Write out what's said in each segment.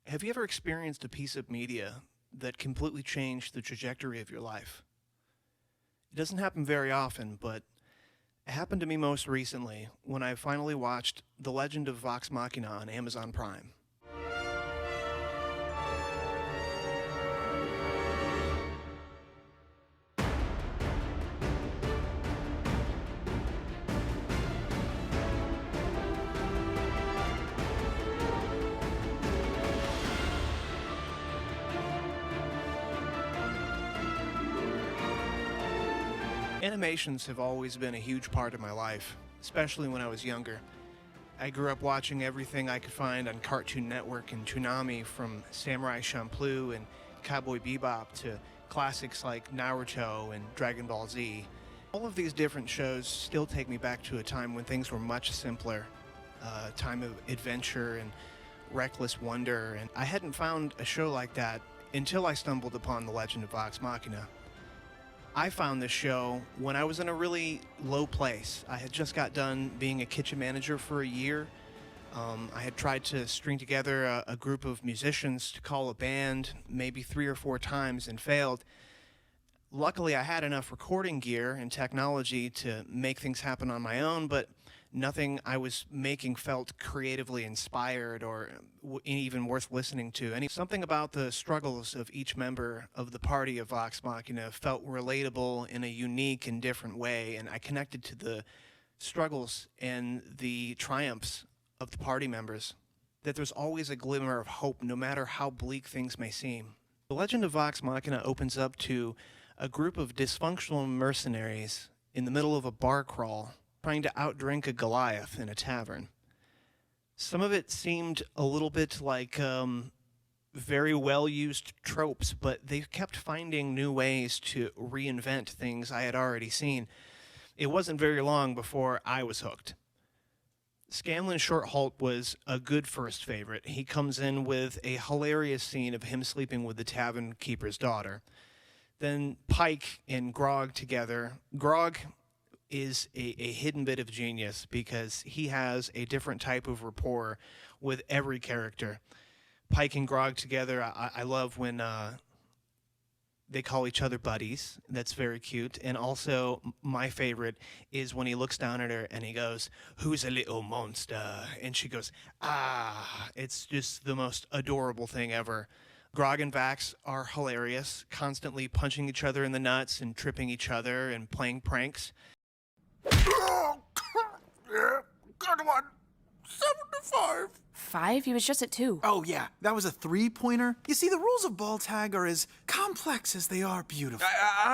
Have you ever experienced a piece of media that completely changed the trajectory of your life? It doesn't happen very often, but it happened to me most recently when I finally watched The Legend of Vox Machina on Amazon Prime. Animations have always been a huge part of my life, especially when I was younger. I grew up watching everything I could find on Cartoon Network and Toonami, from Samurai Champloo and Cowboy Bebop to classics like Naruto and Dragon Ball Z. All of these different shows still take me back to a time when things were much simpler, a time of adventure and reckless wonder, and I hadn't found a show like that until I stumbled upon The Legend of Vox Machina. I found this show when I was in a really low place. I had just got done being a kitchen manager for a year. I had tried to string together a group of musicians to call a band maybe 3 or 4 times and failed. Luckily, I had enough recording gear and technology to make things happen on my own, but nothing I was making felt creatively inspired or even worth listening to. And something about the struggles of each member of the party of Vox Machina felt relatable in a unique and different way, and I connected to the struggles and the triumphs of the party members. That there's always a glimmer of hope, no matter how bleak things may seem. The Legend of Vox Machina opens up to a group of dysfunctional mercenaries in the middle of a bar crawl trying to outdrink a Goliath in a tavern. Some of it seemed a little bit like very well-used tropes, but they kept finding new ways to reinvent things I had already seen. It wasn't very long before I was hooked. Scanlan Shorthalt was a good first favorite. He comes in with a hilarious scene of him sleeping with the tavern keeper's daughter. Then Pike and Grog together. Grog is a hidden bit of genius because he has a different type of rapport with every character. Pike and Grog together, I love when they call each other buddies. That's very cute. And also, my favorite is when he looks down at her and he goes, "Who's a little monster?" And she goes, "Ah." It's just the most adorable thing ever. Grog and Vax are hilarious, constantly punching each other in the nuts and tripping each other and playing pranks. Yeah, good one. 75. 5? He was just at 2. Oh, yeah, that was a 3-pointer. You see, the rules of ball tag are as complex as they are beautiful.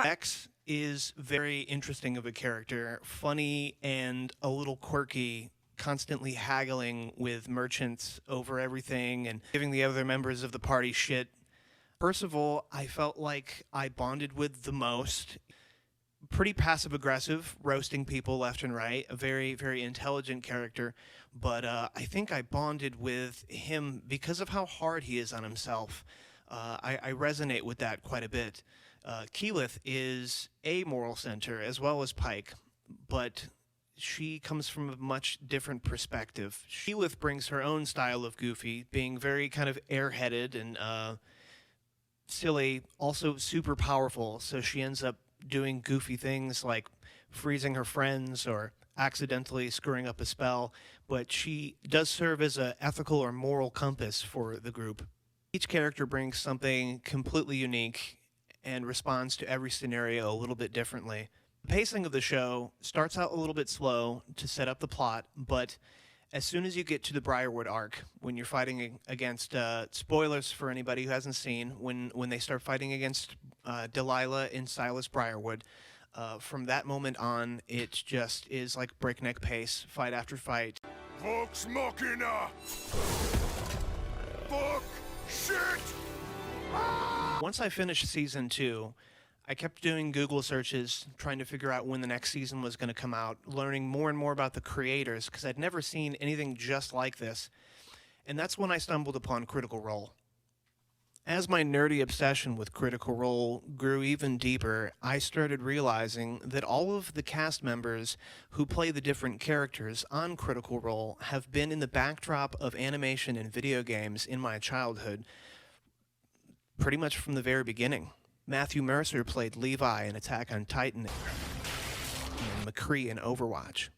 X is very interesting of a character, funny and a little quirky, constantly haggling with merchants over everything and giving the other members of the party shit. Percival, I felt like I bonded with the most. Pretty passive-aggressive, roasting people left and right, a very, very intelligent character, but I think I bonded with him because of how hard he is on himself. I resonate with that quite a bit. Keyleth is a moral center as well as Pike, but she comes from a much different perspective. Keyleth brings her own style of goofy, being very kind of airheaded and silly, also super powerful, so she ends up doing goofy things like freezing her friends or accidentally screwing up a spell, but she does serve as an ethical or moral compass for the group. Each character brings something completely unique and responds to every scenario a little bit differently. The pacing of the show starts out a little bit slow to set up the plot, but as soon as you get to the Briarwood arc, when you're fighting against, spoilers for anybody who hasn't seen, when they start fighting against Delilah and Silas Briarwood, from that moment on, it just is like breakneck pace, fight after fight. Vox Machina! Fuck! Shit! Once I finished season 2, I kept doing Google searches, trying to figure out when the next season was going to come out, learning more and more about the creators, because I'd never seen anything just like this. And that's when I stumbled upon Critical Role. As my nerdy obsession with Critical Role grew even deeper, I started realizing that all of the cast members who play the different characters on Critical Role have been in the backdrop of animation and video games in my childhood, pretty much from the very beginning. Matthew Mercer played Levi in Attack on Titan and McCree in Overwatch.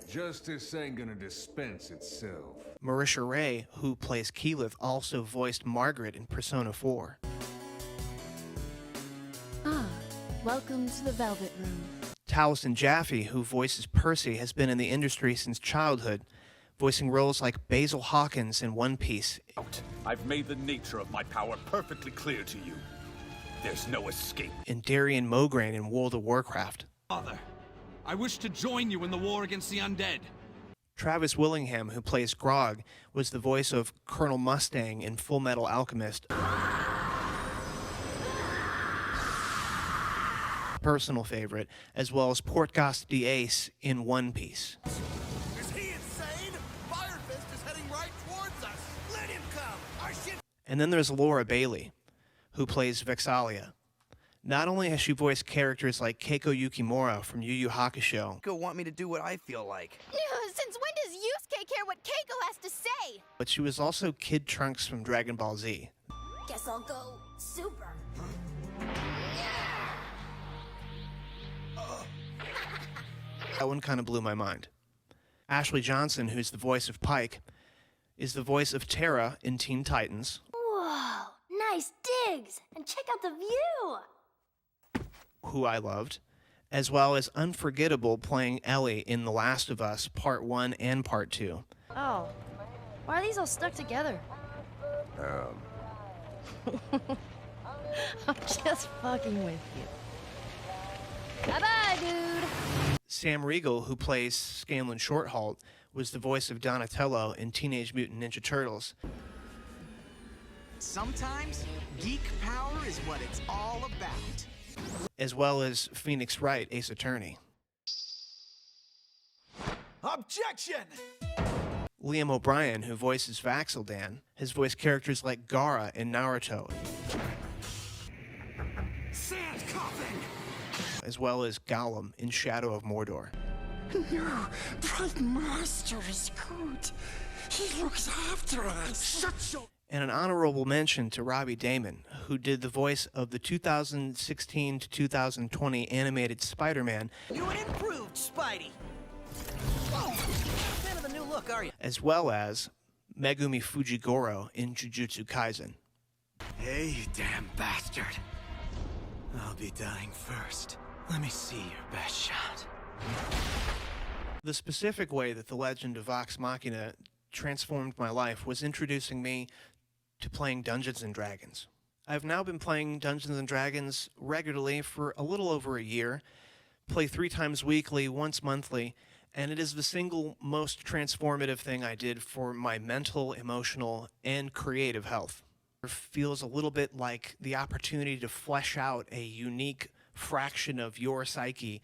Justice ain't gonna dispense itself. Marisha Ray, who plays Keyleth, also voiced Margaret in Persona 4. Welcome to the Velvet Room. Taliesin Jaffe, who voices Percy, has been in the industry since childhood, voicing roles like Basil Hawkins in One Piece. I've made the nature of my power perfectly clear to you. There's no escape. And Darian Mograine in World of Warcraft. Father, I wish to join you in the war against the undead. Travis Willingham, who plays Grog, was the voice of Colonel Mustang in Full Metal Alchemist. Personal favorite, as well as Portgas the Ace in One Piece. Is he insane? Fire Fist is heading right towards us. Let him come. Our ship. And then there's Laura Bailey, who plays Vexalia. Not only has she voiced characters like Keiko Yukimura from Yu Yu Hakusho, Go want me to do what I feel like. Since when does Yusuke care what Keiko has to say? but she was also Kid Trunks from Dragon Ball Z. Guess I'll go super. That one kind of blew my mind. Ashley Johnson, who's the voice of Pike, is the voice of Terra in Teen Titans, Whoa, nice digs. And check out the view. who I loved, as well as Unforgettable playing Ellie in The Last of Us Part 1 and Part 2. Oh, why are these all stuck together? I'm just fucking with you. Bye-bye, dude. Sam Riegel, who plays Scanlan Shorthalt, was the voice of Donatello in Teenage Mutant Ninja Turtles, Sometimes, geek power is what it's all about. as well as Phoenix Wright, Ace Attorney. Objection! Liam O'Brien, who voices Vax'ildan, has voiced characters like Gaara in Naruto, Sand coughing! as well as Gollum in Shadow of Mordor. No, Prime Master is good. He looks after us. Shut your... And an honorable mention to Robbie Damon, who did the voice of the 2016 to 2020 animated Spider-Man, You an improved Spidey. Oh, fan of the new look, are you? as well as Megumi Fujigoro in Jujutsu Kaisen. Hey, you damn bastard. I'll be dying first. Let me see your best shot. The specific way that the Legend of Vox Machina transformed my life was introducing me to playing Dungeons & Dragons. I've now been playing Dungeons & Dragons regularly for a little over a year, play 3 times weekly, once monthly, and it is the single most transformative thing I did for my mental, emotional, and creative health. It feels a little bit like the opportunity to flesh out a unique fraction of your psyche.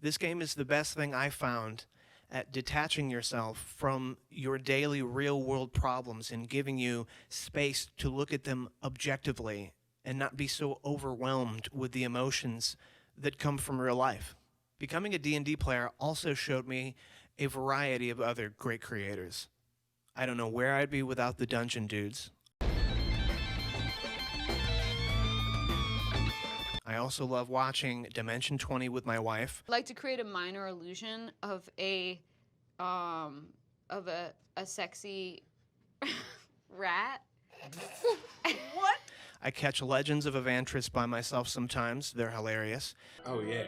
This game is the best thing I found at detaching yourself from your daily real-world problems and giving you space to look at them objectively and not be so overwhelmed with the emotions that come from real life. Becoming a D&D player also showed me a variety of other great creators. I don't know where I'd be without the Dungeon Dudes. I also love watching Dimension 20 with my wife. I like to create a minor illusion of a sexy rat. What? I catch Legends of Evantris by myself sometimes. They're hilarious. Oh yeah.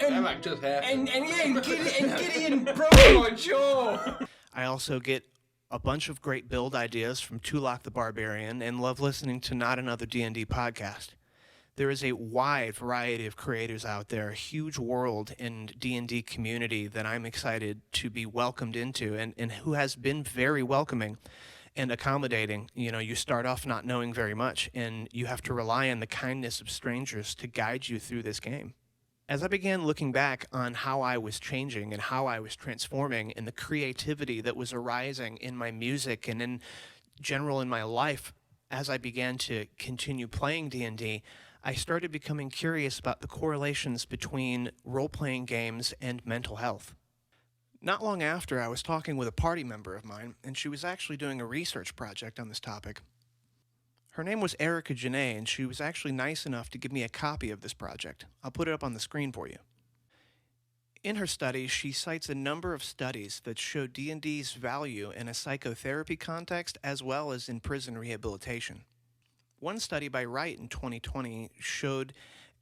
And, That just happened. and Gideon broke my jaw. I also get a bunch of great build ideas from Tulak the Barbarian and love listening to Not Another D&D podcast. There is a wide variety of creators out there, a huge world in D&D community that I'm excited to be welcomed into and who has been very welcoming and accommodating. You know, you start off not knowing very much, and you have to rely on the kindness of strangers to guide you through this game. As I began looking back on how I was changing and how I was transforming and the creativity that was arising in my music and in general in my life, As I began to continue playing D&D, I started becoming curious about the correlations between role-playing games and mental health. Not long after, I was talking with a party member of mine, and she was actually doing a research project on this topic. Her name was Erica Janae, and she was actually nice enough to give me a copy of this project. I'll put it up on the screen for you. In her study, she cites a number of studies that show D&D's value in a psychotherapy context as well as in prison rehabilitation. One study by Wright in 2020 showed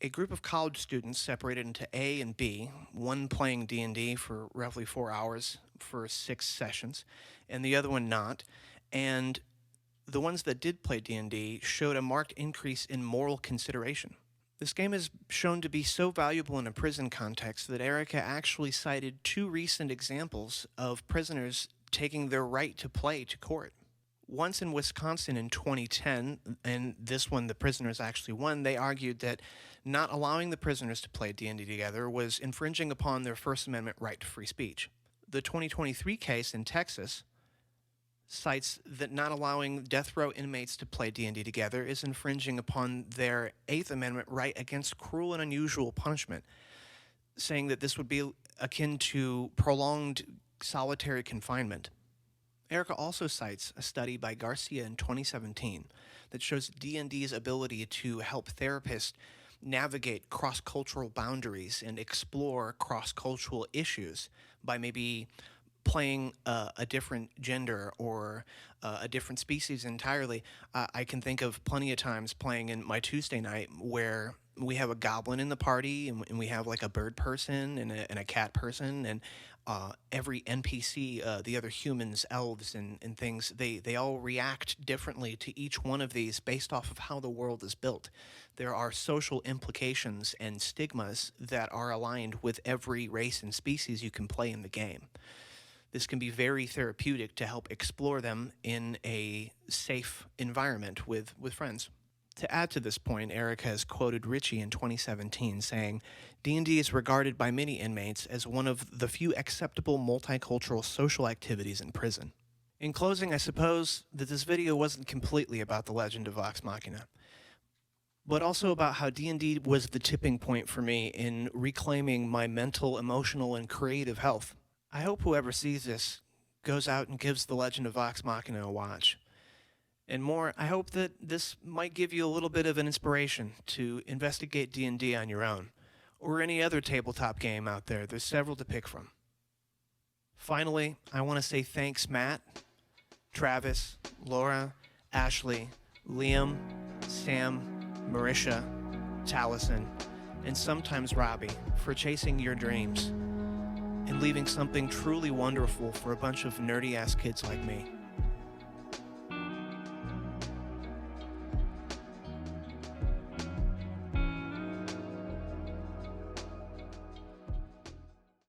a group of college students separated into A and B, one playing D&D for roughly 4 hours for 6 sessions, and the other one not. And the ones that did play D&D showed a marked increase in moral consideration. This game is shown to be so valuable in a prison context that Erica actually cited 2 recent examples of prisoners taking their right to play to court. Once in Wisconsin in 2010, and this one the prisoners actually won, they argued that not allowing the prisoners to play D&D together was infringing upon their First Amendment right to free speech. The 2023 case in Texas cites that not allowing death row inmates to play D&D together is infringing upon their Eighth Amendment right against cruel and unusual punishment, saying that this would be akin to prolonged solitary confinement. Erica also cites a study by Garcia in 2017 that shows D&D's ability to help therapists navigate cross-cultural boundaries and explore cross-cultural issues by maybe playing a different gender or a different species entirely. I can think of plenty of times playing in my Tuesday night where we have a goblin in the party and we have like a bird person and a cat person, and every NPC, the other humans, elves, and things, they all react differently to each one of these based off of how the world is built. There are social implications and stigmas that are aligned with every race and species you can play in the game. This can be very therapeutic to help explore them in a safe environment with friends. To add to this point, Erica has quoted Ritchie in 2017 saying, "D&D is regarded by many inmates as one of the few acceptable multicultural social activities in prison." In closing, I suppose that this video wasn't completely about the Legend of Vox Machina, but also about how D&D was the tipping point for me in reclaiming my mental, emotional, and creative health. I hope whoever sees this goes out and gives the Legend of Vox Machina a watch. And more, I hope that this might give you a little bit of an inspiration to investigate D&D on your own, or any other tabletop game out there. There's several to pick from. Finally, I want to say thanks Matt, Travis, Laura, Ashley, Liam, Sam, Marisha, Taliesin, and sometimes Robbie for chasing your dreams and leaving something truly wonderful for a bunch of nerdy-ass kids like me.